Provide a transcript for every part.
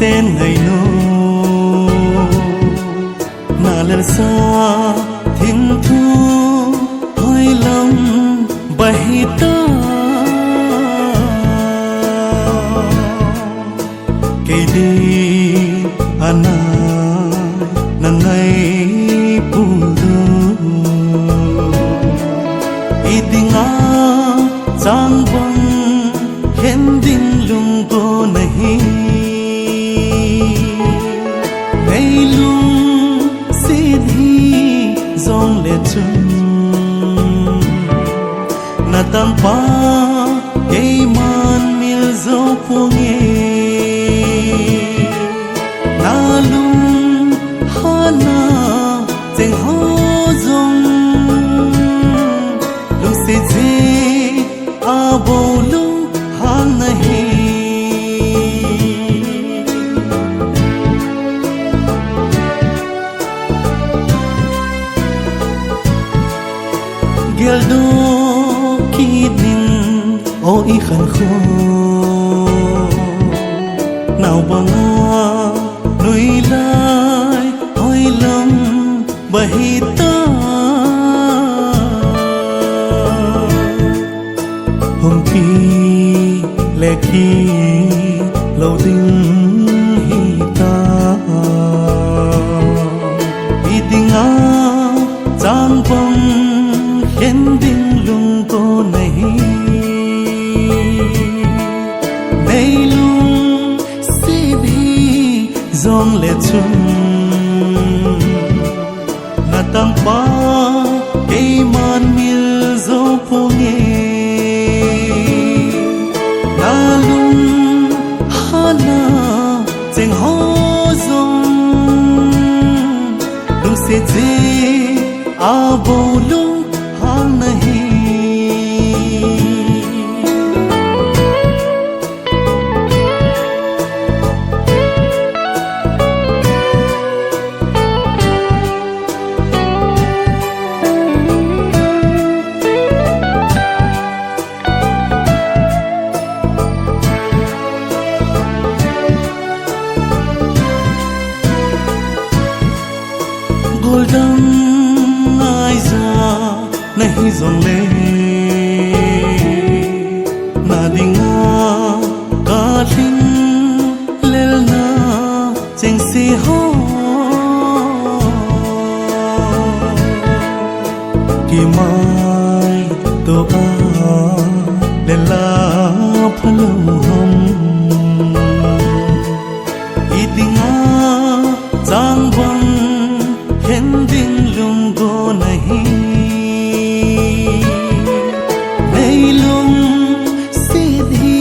sen ngày nô na lần xa thiên thu hơi lắm bay ta cây đi anai nang ngày pudo idinga chang bang khen ding lung ko nahi ngày lung sidhi zong le chung na tam pa ei man mil zo punge na lung hana cheng ho zong lung se je a bo lung han nahi gel do kidin o i khan kho nào banga nuôi lai oi lắm bay ta hôm khi lệ khi lâu đinh hi ta đi tình á giang bông khen đinh lung cô này đây lung si đi dòng lệ chung na tam pa cây man mil zo punge na lung hana cheng ho zong lung se je a bo lung han nahi golden ai ra nahi zong le na dinga ka thin lel na cheng si ho ki mai to a le la phalom hom idinga chang bang khen ding lung go nahi nei lung sidhi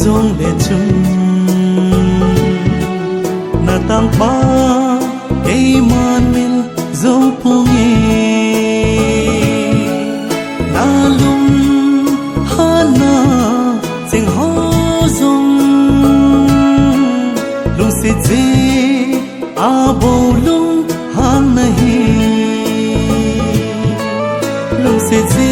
zong le chung na tam pa ei man mil zo punge na lung hana cheng ho zong lung se je a bo lung han nahi lung se je